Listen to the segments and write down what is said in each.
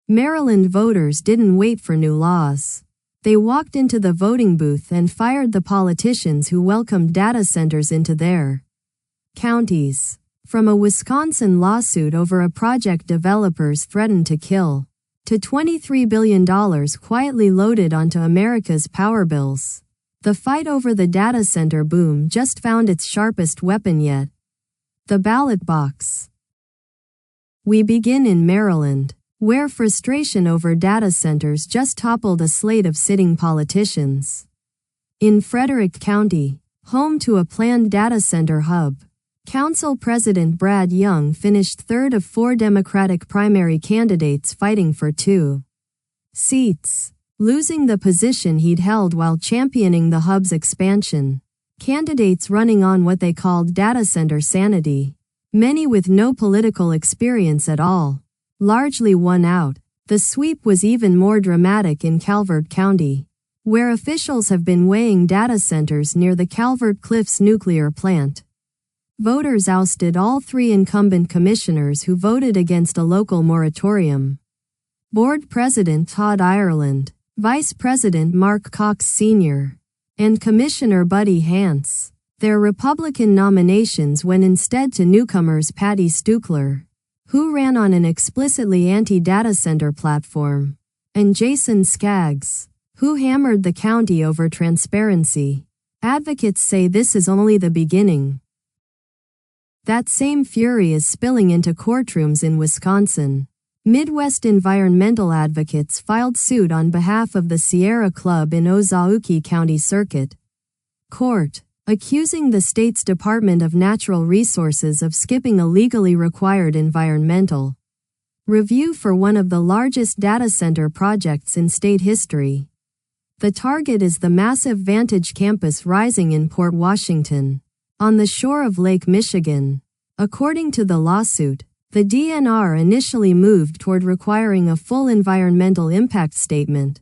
Maryland voters didn't wait for new laws. They walked into the voting booth and fired the politicians who welcomed data centers into their counties. From a Wisconsin lawsuit over a project developers threatened to kill, to $23 billion quietly loaded onto America's power bills, the fight over the data center boom just found its sharpest weapon yet: the ballot box. We begin in Maryland, where frustration over data centers just toppled a slate of sitting politicians. In Frederick County, home to a planned data center hub, Council President Brad Young finished third of 4 Democratic primary candidates fighting for 2 seats, losing the position he'd held while championing the hub's expansion. Candidates running on what they called data center sanity, many with no political experience at all, largely won out. The sweep was even more dramatic in Calvert County, where officials have been weighing data centers near the Calvert Cliffs nuclear plant. Voters ousted all 3 incumbent commissioners who voted against a local moratorium. Board President Todd Ireland, Vice President Cox Sr., and Commissioner Buddy Hance. Their Republican nominations went instead to Newcomer's Patti Stueckler, who ran on an explicitly anti-data center platform, and Jason Scaggs, who hammered the county over transparency. Advocates say this is only the beginning. That same fury is spilling into courtrooms in Wisconsin. Midwest environmental advocates filed suit on behalf of the Sierra Club in Ozaukee County Circuit Court, accusing the state's Department of Natural Resources of skipping a legally required environmental review for one of the largest data center projects in state history. The target is the massive Vantage campus rising in Port Washington, on the shore of Lake Michigan. According to the lawsuit, the DNR initially moved toward requiring a full environmental impact statement,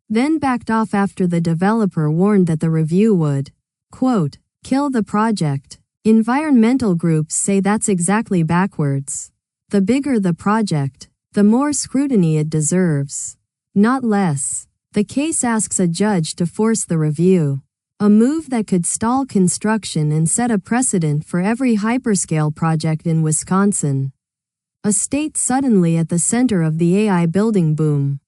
then backed off after the developer warned that the review would, quote, kill the project. Environmental groups say that's exactly backwards. The bigger the project, the more scrutiny it deserves, not less. The case asks a judge to force the review, a move that could stall construction and set a precedent for every hyperscale project in Wisconsin, a state suddenly at the center of the AI building boom.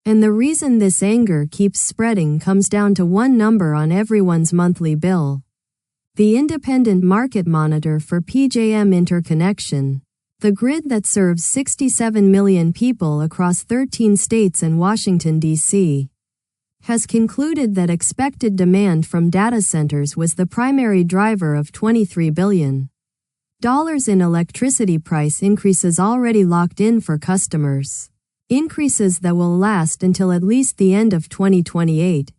And the reason this anger keeps spreading comes down to one number on everyone's monthly bill: the independent market monitor for PJM interconnection, the grid that serves 67 million people across 13 states and Washington, D.C., has concluded that expected demand from data centers was the primary driver of $23 billion in electricity price increases already locked in for customers, increases that will last until at least the end of 2028.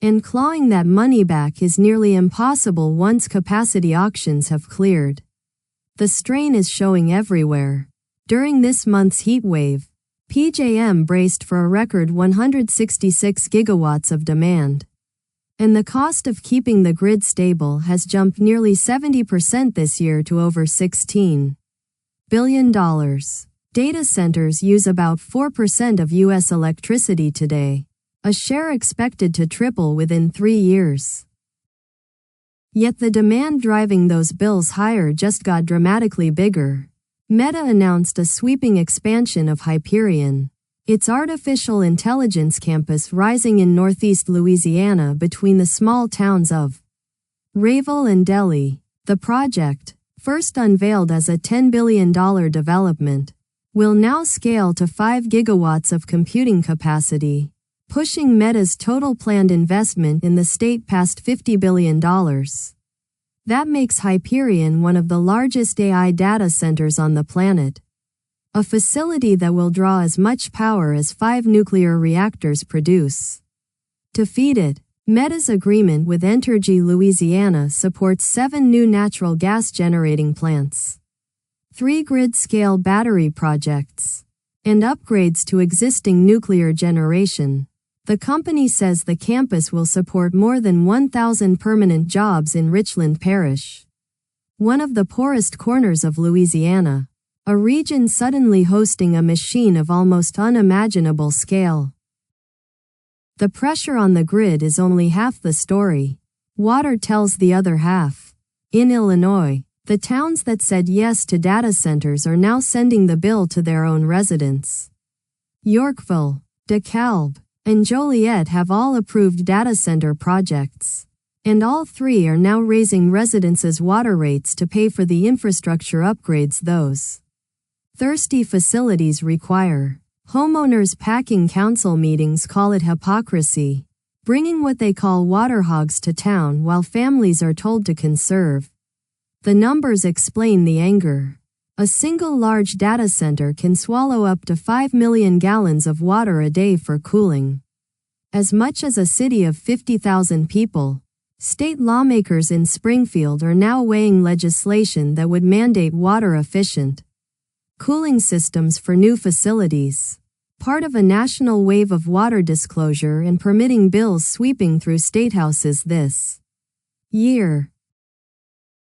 And clawing that money back is nearly impossible once capacity auctions have cleared. The strain is showing everywhere. During this month's heat wave, PJM braced for a record 166 gigawatts of demand. And the cost of keeping the grid stable has jumped nearly 70% this year to over $16 billion. Data centers use about 4% of U.S. electricity today, a share expected to triple within 3 years. Yet the demand driving those bills higher just got dramatically bigger. Meta announced a sweeping expansion of Hyperion, its artificial intelligence campus rising in northeast Louisiana between the small towns of Rayville and Delhi. The project, first unveiled as a $10 billion development, will now scale to 5 gigawatts of computing capacity, pushing Meta's total planned investment in the state past $50 billion. That makes Hyperion one of the largest AI data centers on the planet, a facility that will draw as much power as 5 nuclear reactors produce. To feed it, Meta's agreement with Entergy Louisiana supports 7 new natural gas generating plants, 3 grid-scale battery projects, and upgrades to existing nuclear generation. The company says the campus will support more than 1,000 permanent jobs in Richland Parish, one of the poorest corners of Louisiana. A region suddenly hosting a machine of almost unimaginable scale. The pressure on the grid is only half the story. Water tells the other half. In Illinois, the towns that said yes to data centers are now sending the bill to their own residents. Yorkville, DeKalb, and Joliet have all approved data center projects. And all three are now raising residents' water rates to pay for the infrastructure upgrades those thirsty facilities require. Homeowners packing council meetings call it hypocrisy, bringing what they call water hogs to town while families are told to conserve. The numbers explain the anger. A single large data center can swallow up to 5 million gallons of water a day for cooling. As much as a city of 50,000 people. State lawmakers in Springfield are now weighing legislation that would mandate water-efficient cooling systems for new facilities. Part of a national wave of water disclosure and permitting bills sweeping through statehouses this year.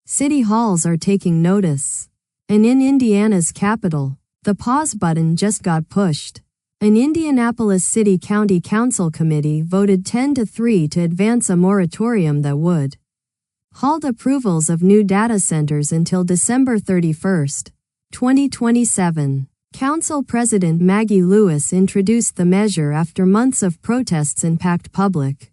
City halls are taking notice. And in Indiana's capital, the pause button just got pushed. An Indianapolis City-County Council committee voted 10-3 to advance a moratorium that would halt approvals of new data centers until December 31, 2027. Council President Maggie Lewis introduced the measure after months of protests and packed public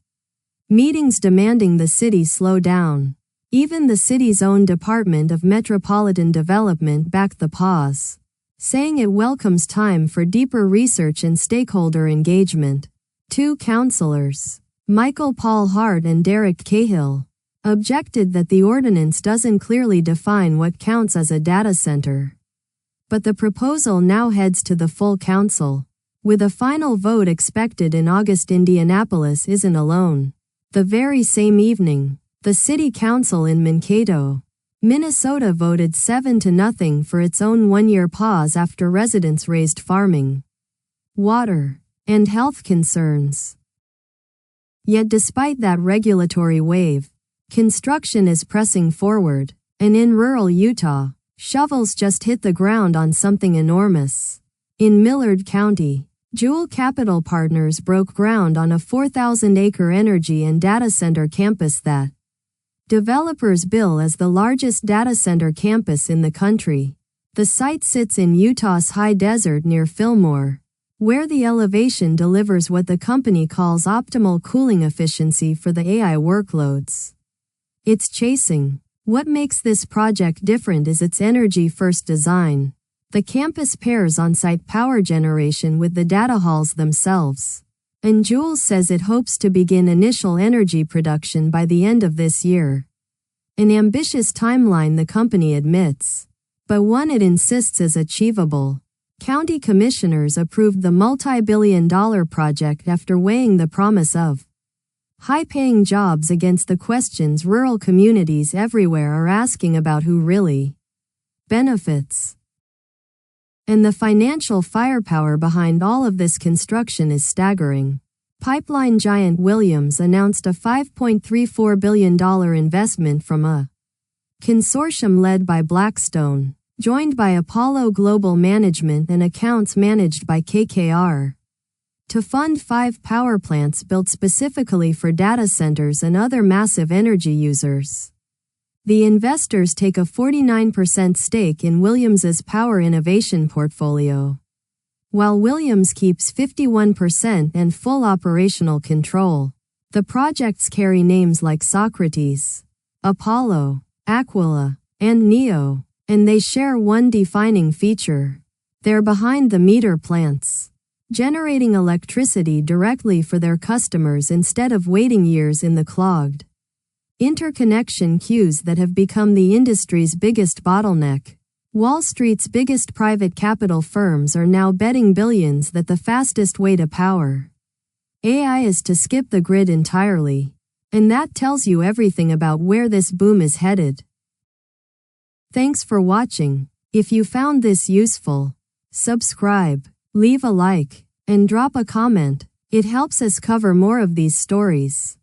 meetings demanding the city slow down. Even the city's own Department of Metropolitan Development backed the pause, saying it welcomes time for deeper research and stakeholder engagement. Two councilors, Michael Paul Hart and Derek Cahill, objected that the ordinance doesn't clearly define what counts as a data center. But the proposal now heads to the full council, with a final vote expected in August. Indianapolis isn't alone. The very same evening, the city council in Mankato, Minnesota voted 7-0 for its own one-year pause after residents raised farming, water, and health concerns. Yet despite that regulatory wave, construction is pressing forward, and in rural Utah, shovels just hit the ground on something enormous. In Millard County, Jewel Capital Partners broke ground on a 4,000-acre energy and data center campus that developers bill as the largest data center campus in the country. The site sits in Utah's high desert near Fillmore, where the elevation delivers what the company calls optimal cooling efficiency for the AI workloads it's chasing. What makes this project different is its energy-first design. The campus pairs on-site power generation with the data halls themselves. And Jewel says it hopes to begin initial energy production by the end of this year. An ambitious timeline, the company admits, but one it insists is achievable. County commissioners approved the multi-billion-dollar project after weighing the promise of high-paying jobs against the questions rural communities everywhere are asking about who really benefits. And the financial firepower behind all of this construction is staggering. Pipeline giant Williams announced a $5.34 billion investment from a consortium led by Blackstone, joined by Apollo Global Management and accounts managed by KKR, to fund 5 power plants built specifically for data centers and other massive energy users. The investors take a 49% stake in Williams's power innovation portfolio, while Williams keeps 51% and full operational control. The projects carry names like Socrates, Apollo, Aquila, and Neo, and they share one defining feature. They're behind-the-meter plants, generating electricity directly for their customers instead of waiting years in the clogged interconnection queues that have become the industry's biggest bottleneck. Wall Street's biggest private capital firms are now betting billions that the fastest way to power AI is to skip the grid entirely. And that tells you everything about where this boom is headed. Thanks for watching. If you found this useful, subscribe, leave a like, and drop a comment. It helps us cover more of these stories.